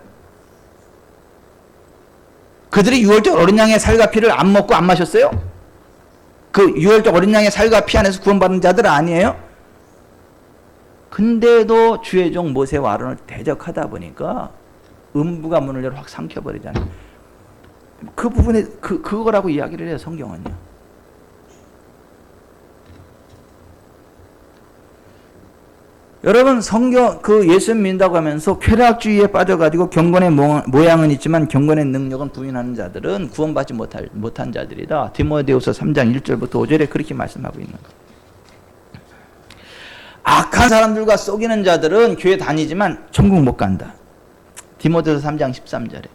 그들이 유월절 어린 양의 살과 피를 안 먹고 안 마셨어요? 그 유월절 어린 양의 살과 피 안에서 구원받은 자들 아니에요? 근데도 주의 종 모세와 아론을 대적하다 보니까 음부가 문을 열어 확 삼켜버리잖아요. 그 부분에 그거라고 이야기를 해요. 성경은요. 여러분 성경 예수 믿는다고 하면서 쾌락주의에 빠져가지고 경건의 모양은 있지만 경건의 능력은 부인하는 자들은 구원받지 못한 자들이다. 디모데후서 3장 1절부터 5절에 그렇게 말씀하고 있는 거예요. 악한 사람들과 속이는 자들은 교회 다니지만 천국 못 간다. 디모데후서 3장 13절에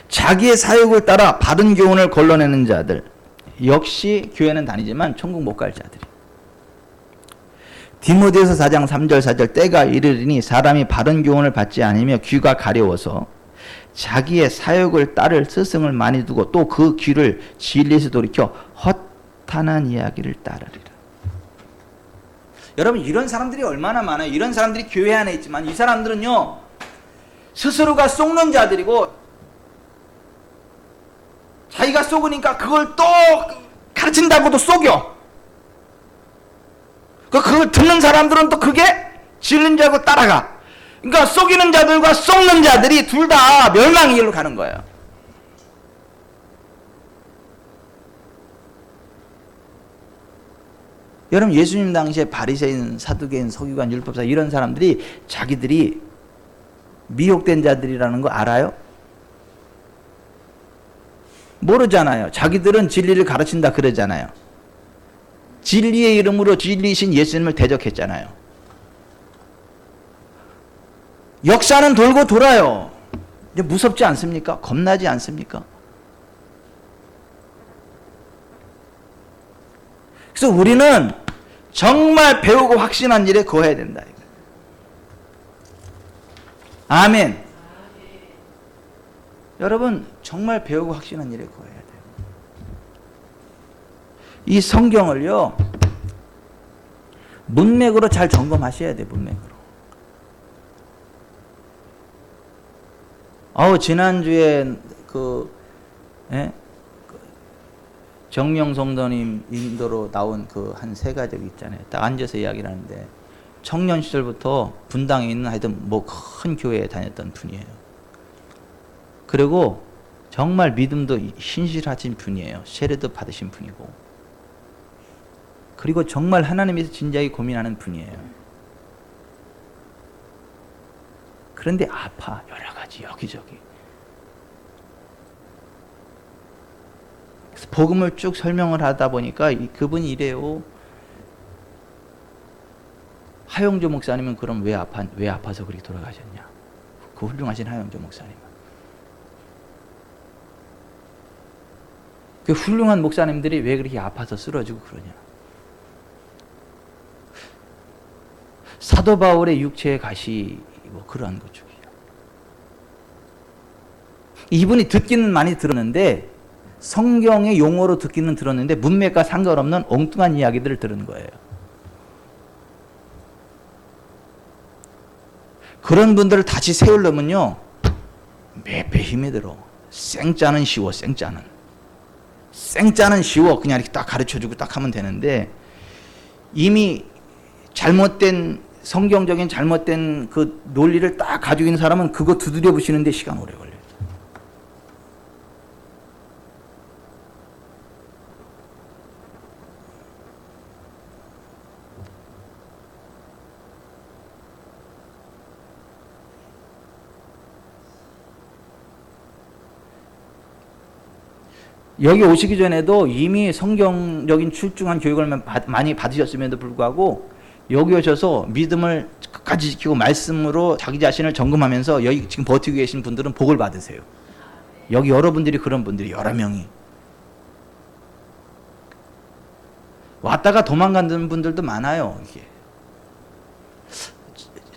자기의 사욕을 따라 바른 교훈을 걸러내는 자들 역시 교회는 다니지만 천국 못 갈 자들이. 디모데후서 4장 3절 4절 때가 이르리니 사람이 바른 교훈을 받지 않으며 귀가 가려워서 자기의 사욕을 따를 스승을 많이 두고 또 그 귀를 진리에서 돌이켜 허탄한 이야기를 따르리라. 여러분 이런 사람들이 얼마나 많아요. 이런 사람들이 교회 안에 있지만 이 사람들은요 스스로가 속는 자들이고 자기가 속으니까 그걸 또 가르친다고도 속여. 그걸 듣는 사람들은 또 그게 진리인 줄 알고 따라가. 그러니까 속이는 자들과 속는 자들이 둘 다 멸망의 길로 가는 거예요. 여러분 예수님 당시에 바리새인, 사두개인, 서기관, 율법사 이런 사람들이 자기들이 미혹된 자들이라는 거 알아요? 모르잖아요. 자기들은 진리를 가르친다 그러잖아요. 진리의 이름으로 진리이신 예수님을 대적했잖아요. 역사는 돌고 돌아요. 무섭지 않습니까? 겁나지 않습니까? 그래서 우리는 정말 배우고 확신한 일에 거해야 된다. 아멘. 여러분 정말 배우고 확신한 일에 거해야 돼요. 이 성경을요 문맥으로 잘 점검하셔야 돼요. 문맥으로. 지난주에 정명성도님 인도로 나온 그 한 세 가족 있잖아요. 딱 앉아서 이야기를 하는데 청년 시절부터 분당에 있는 하여튼 뭐 큰 교회에 다녔던 분이에요. 그리고 정말 믿음도 신실하신 분이에요. 세례도 받으신 분이고. 그리고 정말 하나님에서 진지하게 고민하는 분이에요. 그런데 아파. 여러 가지 여기저기. 그래서 복음을 쭉 설명을 하다 보니까 그분이 이래요. 하용조 목사님은 그럼 왜 아파서 그렇게 돌아가셨냐. 그 훌륭하신 하용조 목사님. 그 훌륭한 목사님들이 왜 그렇게 아파서 쓰러지고 그러냐. 사도 바울의 육체의 가시 뭐 그러한 것 중이야. 이분이 듣기는 많이 들었는데 성경의 용어로 듣기는 들었는데 문맥과 상관없는 엉뚱한 이야기들을 들은 거예요. 그런 분들을 다시 세우려면요, 몇 배 힘이 들어. 생짜는 쉬워, 생짜는. 생짜는 쉬워. 그냥 이렇게 딱 가르쳐주고 딱 하면 되는데, 이미 잘못된, 성경적인 잘못된 그 논리를 딱 가지고 있는 사람은 그거 두드려 부시는데 시간 오래 걸려요. 여기 오시기 전에도 이미 성경적인 출중한 교육을 많이 받으셨음에도 불구하고 여기 오셔서 믿음을 끝까지 지키고 말씀으로 자기 자신을 점검하면서 여기 지금 버티고 계신 분들은 복을 받으세요. 여기 여러분들이 그런 분들이 여러 명이 왔다가 도망가는 분들도 많아요. 이게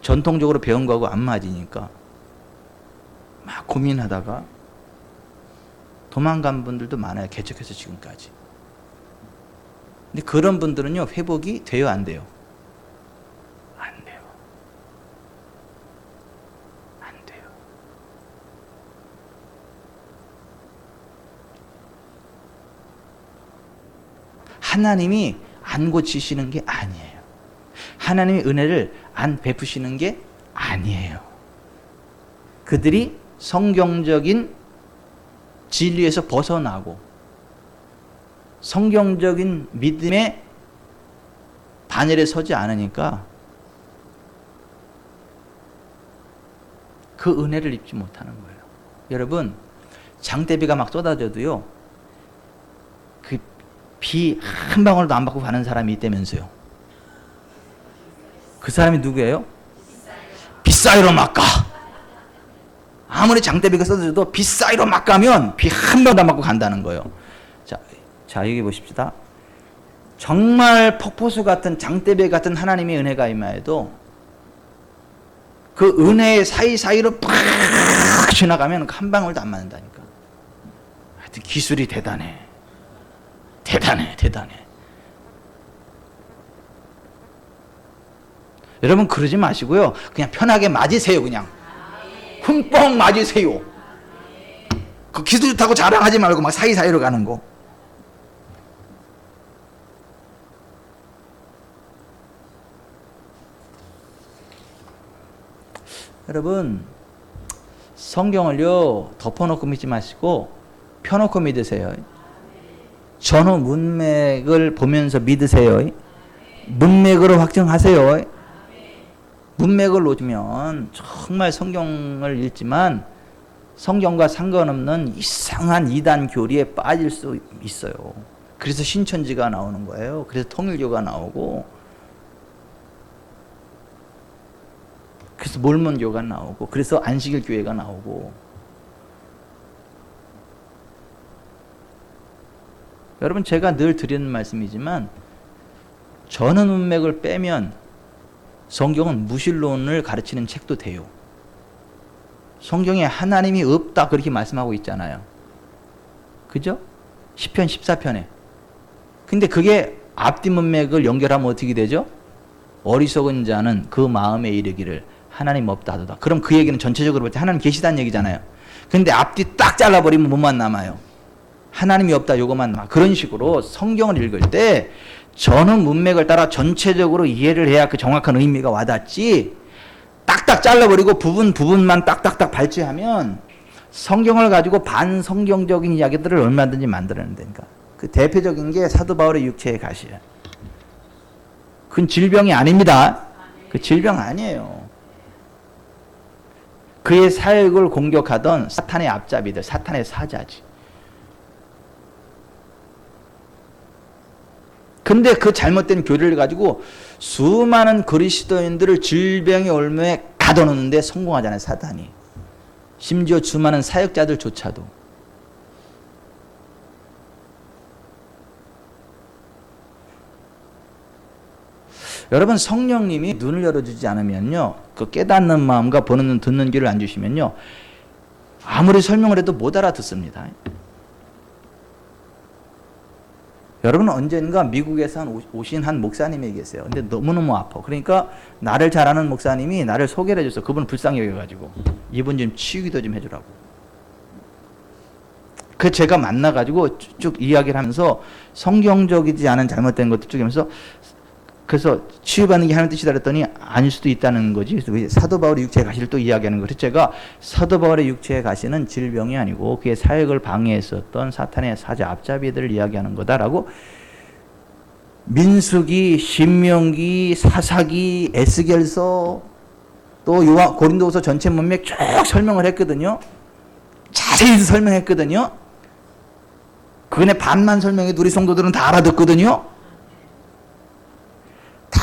전통적으로 배운 거하고 안 맞으니까 막 고민하다가 도망간 분들도 많아요. 개척해서 지금까지. 근데 그런 분들은요, 회복이 돼요, 안 돼요? 안 돼요. 안 돼요. 하나님이 안 고치시는 게 아니에요. 하나님이 은혜를 안 베푸시는 게 아니에요. 그들이 성경적인 진리에서 벗어나고 성경적인 믿음의 반열에 서지 않으니까 그 은혜를 입지 못하는 거예요. 여러분, 장대비가 막 쏟아져도요, 그 비 한 방울도 안 받고 가는 사람이 있다면서요. 그 사람이 누구예요? 빗사이로 막 가. 아무리 장대비가 쏟아져도 빗사이로 막 가면 비 한 방울도 안 받고 간다는 거예요. 자, 여기 보십시다. 정말 폭포수 같은 장대비 같은 하나님의 은혜가 임하여도 그 은혜의 사이사이로 팍 지나가면 한 방울도 안 맞는다니까. 하여튼 기술이 대단해. 대단해. 여러분 그러지 마시고요. 그냥 편하게 맞으세요. 그냥 흠뻑 맞으세요. 그 기술 좋다고 자랑하지 말고 막 사이사이로 가는 거. 여러분, 성경을요, 덮어놓고 믿지 마시고 펴놓고 믿으세요. 전후 문맥을 보면서 믿으세요. 문맥으로 확정하세요. 문맥을 놓으면 정말 성경을 읽지만 성경과 상관없는 이상한 이단 교리에 빠질 수 있어요. 그래서 신천지가 나오는 거예요. 그래서 통일교가 나오고, 그래서 몰몬교가 나오고, 그래서 안식일 교회가 나오고. 여러분, 제가 늘 드리는 말씀이지만 전원 문맥을 빼면 성경은 무신론을 가르치는 책도 돼요. 성경에 하나님이 없다 그렇게 말씀하고 있잖아요. 그죠? 시편 14편에. 근데 그게 앞뒤 문맥을 연결하면 어떻게 되죠? 어리석은 자는 그 마음에 이르기를 하나님 없다 하도다. 그럼 그 얘기는 전체적으로 볼 때 하나님 계시다는 얘기잖아요. 근데 앞뒤 딱 잘라버리면 뭐만 남아요? 하나님이 없다 요것만 남아. 그런 식으로 성경을 읽을 때 전후 문맥을 따라 전체적으로 이해를 해야 그 정확한 의미가 와닿지, 딱딱 잘라버리고 부분만 딱딱딱 발췌하면 성경을 가지고 반성경적인 이야기들을 얼마든지 만들어낸다니까. 그 대표적인 게 사도 바울의 육체의 가시야. 그건 질병이 아닙니다. 그 질병 아니에요. 그의 사역을 공격하던 사탄의 앞잡이들, 사탄의 사자지. 근데 그 잘못된 교리를 가지고 수많은 그리스도인들을 질병의 올무에 가둬놓는데 성공하잖아요, 사탄이. 심지어 수많은 사역자들조차도. 여러분, 성령님이 눈을 열어주지 않으면요, 그 깨닫는 마음과 보는 눈, 듣는 귀를 안 주시면요, 아무리 설명을 해도 못 알아듣습니다. 여러분은 언젠가 미국에서 오신 한 목사님이 계세요. 근데 너무너무 아파. 그러니까 나를 잘 아는 목사님이 나를 소개를 해줬어. 그분은 불쌍히 여겨가지고 이분 좀 치유기도 좀 해주라고. 그 제가 만나가지고 쭉 이야기를 하면서 성경적이지 않은 잘못된 것도 쭉 하면서 그래서 치유받는 게 하나님 뜻이다 그랬더니 아닐 수도 있다는 거지. 그래서 사도 바울의 육체의 가시를 또 이야기하는 거예요. 제가 사도 바울의 육체의 가시는 질병이 아니고 그의 사역을 방해했었던 사탄의 사자 앞잡이들을 이야기하는 거다라고 민수기, 신명기, 사사기, 에스겔서 또 요한 고린도후서 전체 문맥 쭉 설명을 했거든요. 자세히 설명했거든요. 그건의 반만 설명해도 우리 성도들은 다 알아듣거든요. 다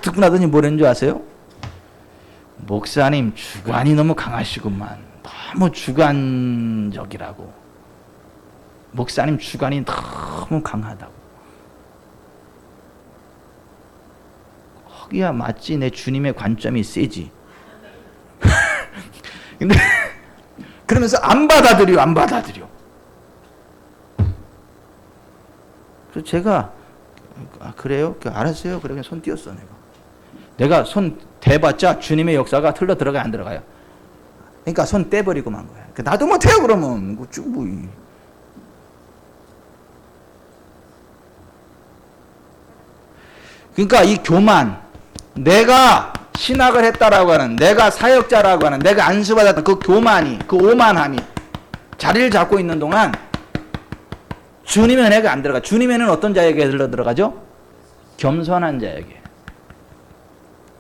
듣고 나더니 뭐라는 줄 아세요? 목사님 주관이 너무 강하시구만. 너무 주관적이라고. 목사님 주관이 너무 강하다고. 거기야 맞지. 내 주님의 관점이 세지. 근데 그러면서 안 받아들여. 그래서 제가 그래요? 알았어요. 그래 그냥 손 띄었어 내가 손 대봤자 주님의 역사가 틀려 들어가요 안 들어가요? 그러니까 손 떼버리고 만 거야. 나도 못해요 그러면. 그러니까 이 교만, 내가 신학을 했다라고 하는, 내가 사역자라고 하는, 내가 안수받았던 그 교만이, 그 오만함이 자리를 잡고 있는 동안 주님의 은혜가 안 들어가. 주님의 은혜는 어떤 자에게 들어가죠? 겸손한 자에게.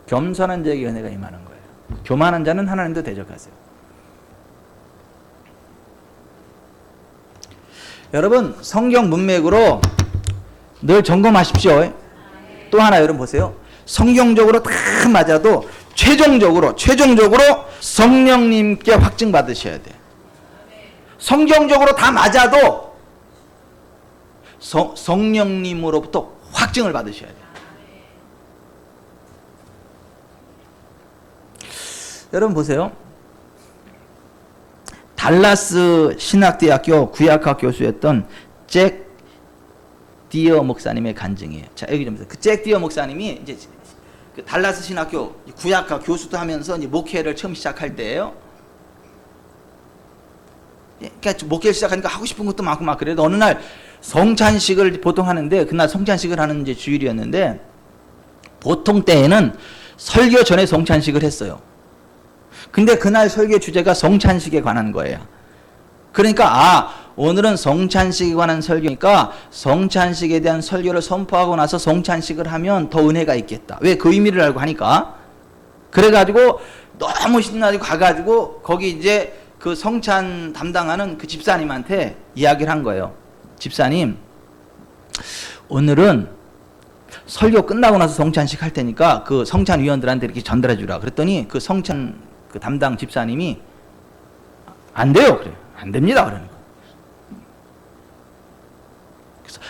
겸손한 자에게 은혜가 임하는 거예요. 교만한 자는 하나님도 대적하세요. 여러분 성경 문맥으로 늘 점검하십시오. 또 하나 여러분 보세요. 성경적으로 다 맞아도 최종적으로 성령님께 확증 받으셔야 돼. 성경적으로 다 맞아도 성령님으로부터 확증을 받으셔야 돼요. 여러분 보세요. 달라스 신학대학교 구약학 교수였던 잭 디어 목사님의 간증이에요. 자, 여기 좀 보세요. 그 잭 디어 목사님이 이제 그 달라스 신학교 구약학 교수도 하면서 이제 목회를 처음 시작할 때예요. 그러니까 목회를 시작하니까 하고 싶은 것도 많고 막 그래도 어느 날 성찬식을 보통 하는데 그날 성찬식을 하는 이제 주일이었는데 보통 때에는 설교 전에 성찬식을 했어요. 근데 그날 설교 주제가 성찬식에 관한 거예요. 그러니까 오늘은 성찬식에 관한 설교니까 성찬식에 대한 설교를 선포하고 나서 성찬식을 하면 더 은혜가 있겠다. 왜? 그 의미를 알고 하니까. 그래가지고 너무 신나가지고 가가지고 거기 이제 그 성찬 담당하는 그 집사님한테 이야기를 한 거예요. 집사님, 오늘은 설교 끝나고 나서 성찬식 할 테니까 그 성찬위원들한테 이렇게 전달해 주라. 그랬더니 그 성찬 그 담당 집사님이 안 돼요. 그래요. 안 됩니다. 그러니까. 그래서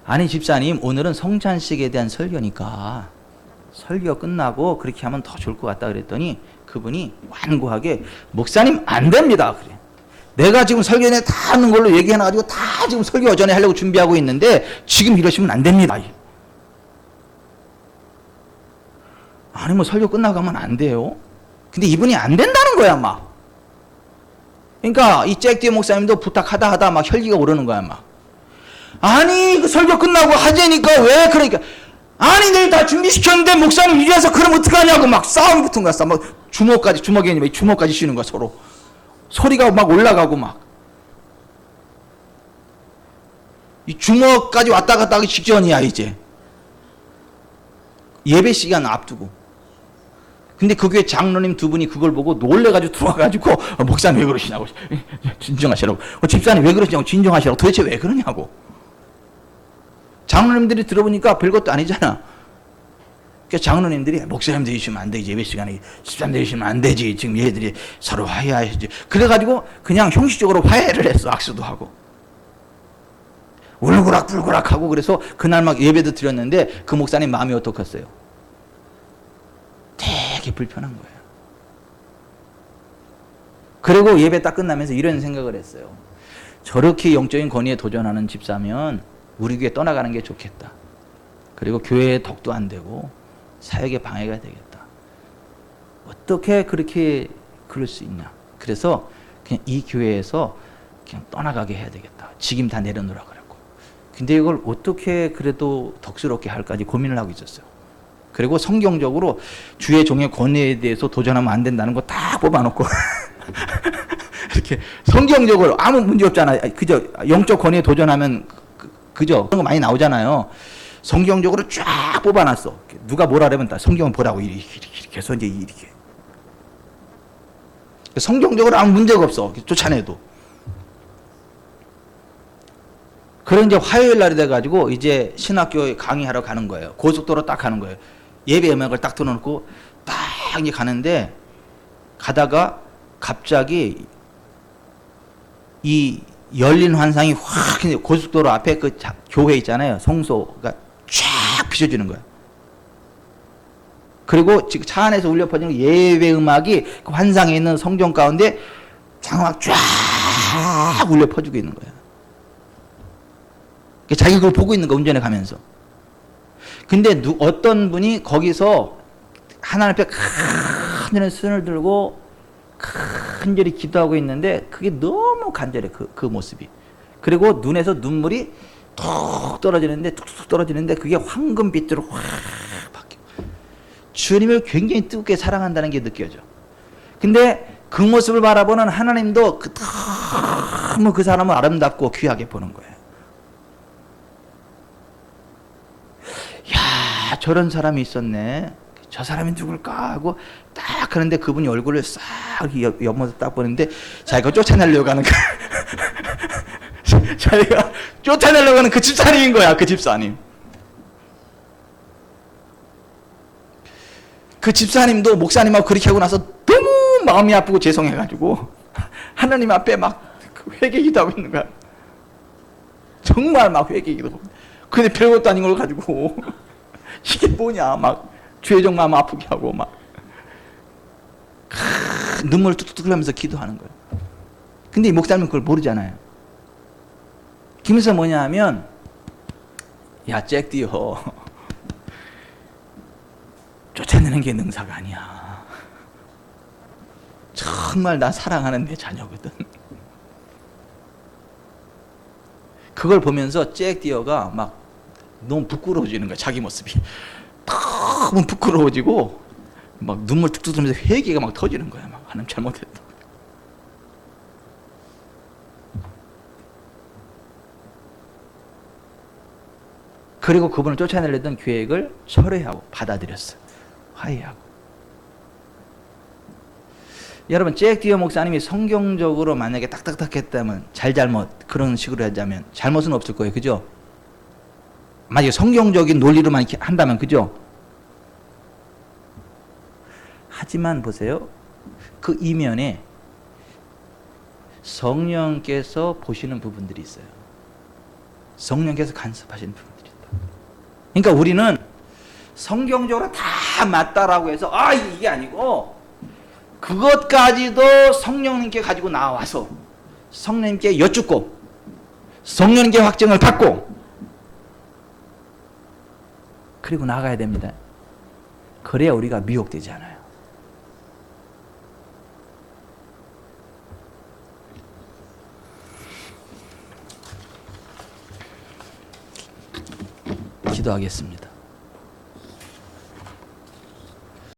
아니 집사님, 오늘은 성찬식에 대한 설교니까 설교 끝나고 그렇게 하면 더 좋을 것 같다 그랬더니 그분이 완고하게 목사님 안 됩니다. 그래. 내가 지금 설교에 다 하는 걸로 얘기해놔가지고 다 지금 설교 전에 하려고 준비하고 있는데 지금 이러시면 안 됩니다. 아니 뭐 설교 끝나고 하면 안 돼요. 근데 이분이 안 된다는 거야 막. 그러니까 이 잭디어 목사님도 부탁하다 막 혈기가 오르는 거야 막. 아니 그 설교 끝나고 하자니까 왜 그러니까 아니 내일 다 준비시켰는데 목사님 이리 와서 그럼 어떡하냐고 막 싸움이 붙은 거야. 막 주먹까지 씌우는 거야 서로. 소리가 막 올라가고 막. 이 주먹까지 왔다 갔다 하기 직전이야 이제. 예배 시간 앞두고. 근데 그 교회 장로님 두 분이 그걸 보고 놀래가지고 들어와가지고 목사님 왜 그러시냐고 진정하시라고. 집사님 왜 그러시냐고 진정하시라고. 도대체 왜 그러냐고. 장로님들이 들어보니까 별것도 아니잖아. 그러니까 장로님들이 목사님 되시면 안 되지. 예배 시간에 집사님 되시면 안 되지. 지금 얘들이 서로 화해하시지. 그래가지고 그냥 형식적으로 화해를 했어. 악수도 하고. 울그락불그락 하고. 그래서 그날 막 예배도 드렸는데 그 목사님 마음이 어떻겠어요? 되게 불편한 거예요. 그리고 예배 딱 끝나면서 이런 생각을 했어요. 저렇게 영적인 권위에 도전하는 집사면 우리 교회 떠나가는 게 좋겠다. 그리고 교회에 덕도 안 되고 사역에 방해가 되겠다. 어떻게 그렇게 그럴 수 있냐. 그래서 그냥 이 교회에서 그냥 떠나가게 해야 되겠다. 직임 다 내려놓으라 그랬고. 근데 이걸 어떻게 그래도 덕스럽게 할까지 고민을 하고 있었어요. 그리고 성경적으로 주의 종의 권위에 대해서 도전하면 안 된다는 거 딱 뽑아놓고 이렇게 성경적으로 아무 문제 없잖아. 그죠? 영적 권위에 도전하면 그죠? 그런 거 많이 나오잖아요. 성경적으로 쫙 뽑아놨어. 누가 뭐라 그러면 다 성경을 보라고 이렇게 해서 이제 이렇게. 성경적으로 아무 문제가 없어. 쫓아내도. 그런 이제 화요일 날이 돼가지고 이제 신학교 강의하러 가는 거예요. 고속도로 딱 가는 거예요. 예배 음악을 딱 틀어놓고 딱 이제 가는데 가다가 갑자기 이 열린 환상이 확 고속도로 앞에 그 교회 있잖아요. 성소가 쫙 비춰지는 거예요. 그리고 지금 차 안에서 울려 퍼지는 예배 음악이 그 환상에 있는 성경 가운데 장막 쫙 울려 퍼지고 있는 거예요. 자기 그걸 보고 있는 거 운전해 가면서. 근데 어떤 분이 거기서 하나님 앞에 간절히 손을 들고 간절히 기도하고 있는데 그게 너무 간절해 그 모습이. 그리고 눈에서 눈물이 툭 떨어지는데 툭툭 떨어지는데 그게 황금빛으로 확 바뀌어. 주님을 굉장히 뜨겁게 사랑한다는 게 느껴져. 근데 그 모습을 바라보는 하나님도 너무 그 사람을 아름답고 귀하게 보는 거예요. 야, 저런 사람이 있었네. 저 사람이 누굴까 하고 딱 하는데 그분이 얼굴을 싹 옆모습 딱 보는데 자기가 쫓아내려고 하는 자기가 쫓아내려고 하는 그 집사님인 거야. 그 집사님. 그 집사님도 목사님하고 그렇게 하고 나서 너무 마음이 아프고 죄송해가지고 하나님 앞에 막 회개기도 하고 있는 거야. 정말 막 회개기도 하고. 근데 별것도 아닌 걸 가지고 이게 뭐냐 막 죄정 마음 아프게 하고 막 눈물 뚝뚝 흘리면서 기도하는 거예요. 근데 이 목사님은 그걸 모르잖아요. 김에서 뭐냐 하면 야 잭디어 쫓아내는 게 능사가 아니야. 정말 나 사랑하는 내 자녀거든. 그걸 보면서 잭디어가 막 너무 부끄러워지는 거야. 자기 모습이 너무 부끄러워지고 막 눈물 툭툭 흘리면서 회개가 막 터지는 거야. 막 하나님 잘못했다. 그리고 그분을 쫓아내려던 계획을 철회하고 받아들였어. 화해하고. 여러분 잭디어 목사님이 성경적으로 만약에 딱딱딱 했다면 잘잘못 그런 식으로 하자면 잘못은 없을 거예요. 그죠? 만약에 성경적인 논리로만 이렇게 한다면 그죠? 하지만 보세요. 그 이면에 성령께서 보시는 부분들이 있어요. 성령께서 간섭하시는 부분들이 있다. 그러니까 우리는 성경적으로 다 맞다라고 해서 이게 아니고 그것까지도 성령님께 가지고 나와서 성령님께 여쭙고 성령님께 확증을 받고 그리고 나가야 됩니다. 그래야 우리가 미혹되지 않아요. 기도하겠습니다.